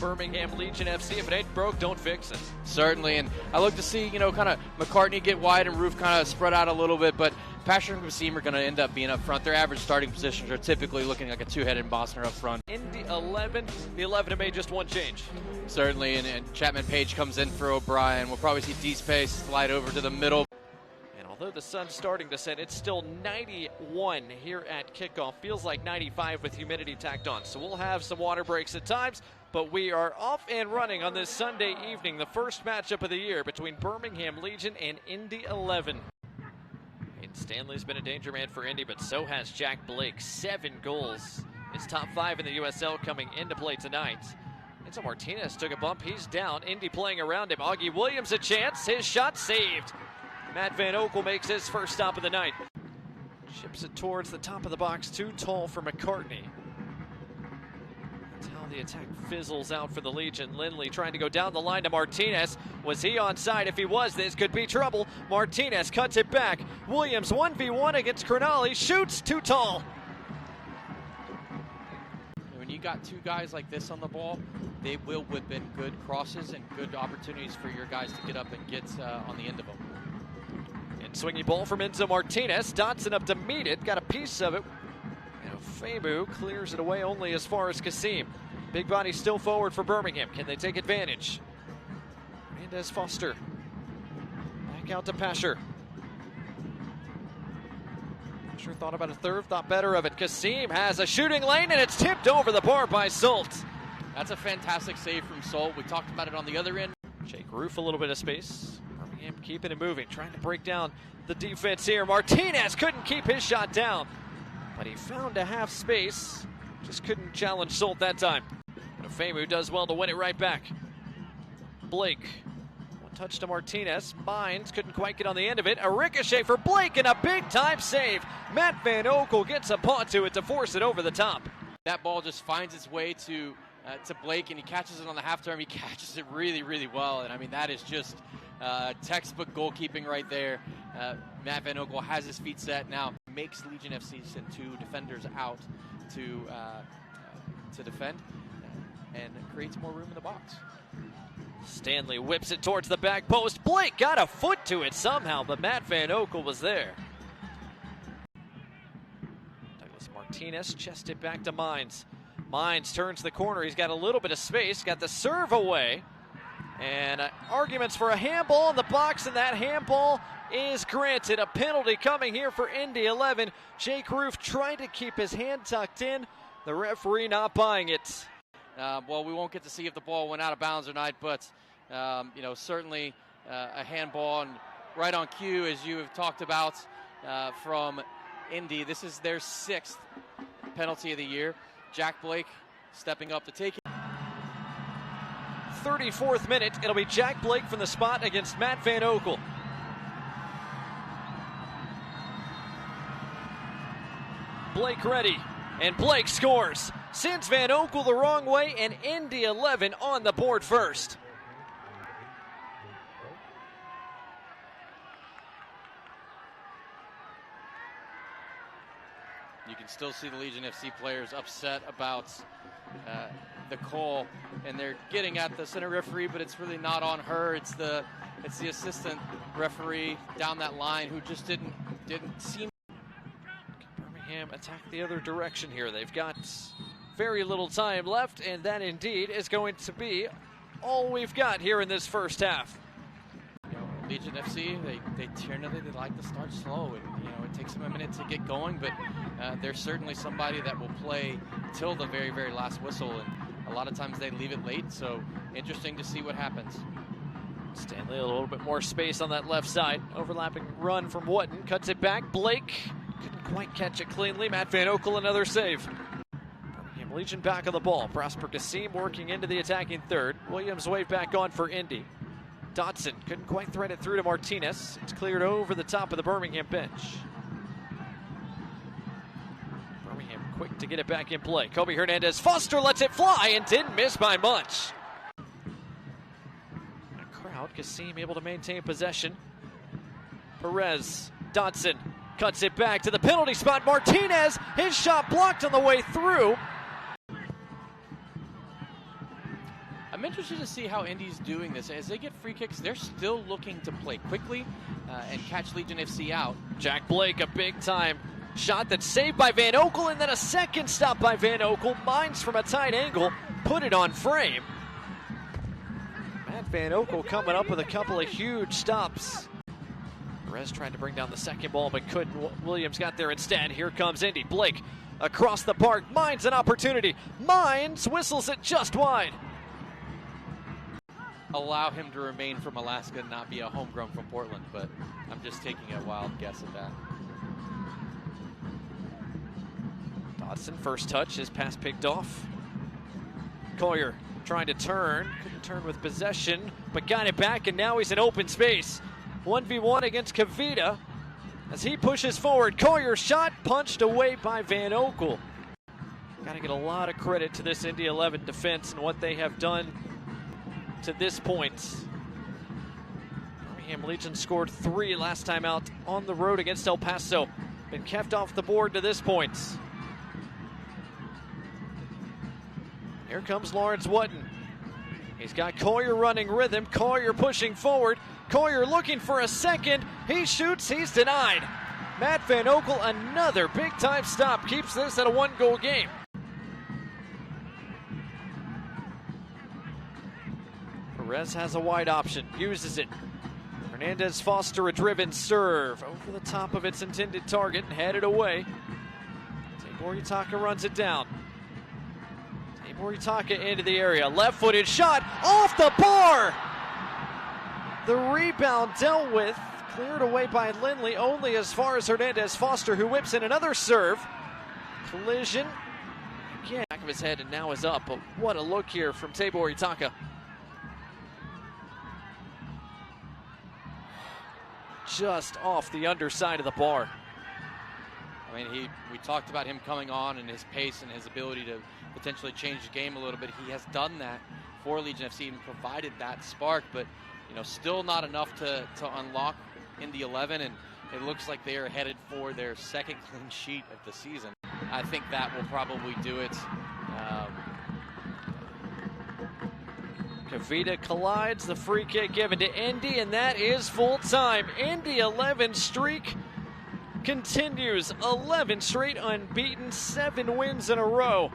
Birmingham Legion FC. If it ain't broke, don't fix it. Certainly, and I look to see, kind of McCartney get wide and Roof kind of spread out a little bit, but Pasher and Kasim are going to end up being up front. Their average starting positions are typically looking like a two-headed Bosner up front. Indy 11, the 11 have made just one change. Certainly, and Chapman Page comes in for O'Brien. We'll probably see D-Space slide over to the middle. And although the sun's starting to set, it's still 91 here at kickoff. Feels like 95 with humidity tacked on. So we'll have some water breaks at times, but we are off and running on this Sunday evening, the first matchup of the year between Birmingham Legion and Indy 11. And Stanley's been a danger man for Indy, but so has Jack Blake. 7 goals. It's top 5 in the USL coming into play tonight. Enzo Martinez took a bump. He's down. Indy playing around him. Augie Williams a chance. His shot saved. Matt Van Oekel makes his first stop of the night. Chips it towards the top of the box. Too tall for McCartney. That's how the attack fizzles out for the Legion. Lindley trying to go down the line to Martinez. Was he onside? If he was, this could be trouble. Martinez cuts it back. Williams 1v1 against Cronali. Shoots. Too tall. When you got two guys like this on the ball, they will whip in good crosses and good opportunities for your guys to get up and get on the end of them. And swinging ball from Enzo Martinez. Dotson up to meet it. Got a piece of it. And Femu clears it away only as far as Kasim. Big body still forward for Birmingham. Can they take advantage? Hernandez Foster. Back out to Pasher. Sure thought about a third, thought better of it. Kasim has a shooting lane, and it's tipped over the bar by Solt. That's a fantastic save from Solt. We talked about it on the other end. Jake Roof a little bit of space. Birmingham keeping it moving, trying to break down the defense here. Martinez couldn't keep his shot down, but he found a half space. Just couldn't challenge Solt that time. But Femu does well to win it right back. Blake. Touch to Martinez. Mines couldn't quite get on the end of it. A ricochet for Blake and a big-time save. Matt Van Oekel gets a paw to it to force it over the top. That ball just finds its way to Blake, and he catches it on the half-turn. He catches it really, really well. And, I mean, that is just textbook goalkeeping right there. Matt Van Oekel has his feet set now. Makes Legion FC send 2 defenders out to defend and creates more room in the box. Stanley whips it towards the back post. Blake got a foot to it somehow, but Matt Van Oekel was there. Douglas Martinez chested back to Mines. Mines turns the corner. He's got a little bit of space. Got the serve away. And arguments for a handball in the box, and that handball is granted. A penalty coming here for Indy 11. Jake Roof trying to keep his hand tucked in. The referee not buying it. Well, we won't get to see if the ball went out of bounds or not, but certainly a handball and right on cue, as you have talked about from Indy. This is their 6th penalty of the year. Jack Blake stepping up to take it. 34th minute, it'll be Jack Blake from the spot against Matt Van Oekel. Blake ready, and Blake scores. Sends Van Oekel the wrong way, and Indy 11 on the board first. You can still see the Legion FC players upset about the call, and they're getting at the center referee, but it's really not on her. It's the assistant referee down that line who just didn't seem. Birmingham attack the other direction here. They've got very little time left, and that indeed is going to be all we've got here in this first half. Legion FC, they like to start slow, and it takes them a minute to get going, but they're certainly somebody that will play till the very, very last whistle, and a lot of times they leave it late, so interesting to see what happens. Stanley a little bit more space on that left side. Overlapping run from Wotton, cuts it back. Blake couldn't quite catch it cleanly. Matt Van Oekel another save. Legion back on the ball. Prosper Kasim working into the attacking third. Williams wave back on for Indy. Dotson couldn't quite thread it through to Martinez. It's cleared over the top of the Birmingham bench. Birmingham quick to get it back in play. Kobe Hernandez Foster lets it fly and didn't miss by much. A crowd. Kasim able to maintain possession. Perez, Dotson cuts it back to the penalty spot. Martinez, his shot blocked on the way through. I'm interested to see how Indy's doing this. As they get free kicks, they're still looking to play quickly and catch Legion FC out. Jack Blake, a big-time shot that's saved by Van Oekel, and then a second stop by Van Oekel. Mines from a tight angle, put it on frame. Matt Van Oekel coming up with a couple of huge stops. Perez tried to bring down the second ball, but couldn't. Williams got there instead. Here comes Indy. Blake across the park. Mines an opportunity. Mines whistles it just wide. Allow him to remain from Alaska and not be a homegrown from Portland, but I'm just taking a wild guess at that. Dodson, first touch, his pass picked off. Collier trying to turn, couldn't turn with possession, but got it back, and now he's in open space. 1v1 against Kavita as he pushes forward. Collier's shot punched away by Van Oekel. Got to get a lot of credit to this Indy 11 defense and what they have done to this point. Birmingham Legion scored 3 last time out on the road against El Paso. Been kept off the board to this point. Here comes Lawrence Wotton. He's got Collier running rhythm. Collier pushing forward. Collier looking for a second. He shoots. He's denied. Matt Van Oekel, another big-time stop, keeps this at a 1-goal game. Perez has a wide option. Uses it. Hernandez Foster, a driven serve. Over the top of its intended target and headed away. Tabor Utaka runs it down. Tabor Utaka into the area. Left-footed shot off the bar. The rebound dealt with, cleared away by Lindley, only as far as Hernandez Foster, who whips in another serve. Collision. Again, back of his head and now is up, but what a look here from Tabor Utaka. Just off the underside of the bar. I mean, we talked about him coming on and his pace and his ability to potentially change the game a little bit. He has done that for Legion FC and provided that spark, but still not enough to unlock Indy 11, and it looks like they are headed for their second clean sheet of the season. I think that will probably do it. Kavita collides, the free kick given to Indy, and that is full time. Indy 11 streak continues, 11 straight unbeaten, 7 wins in a row.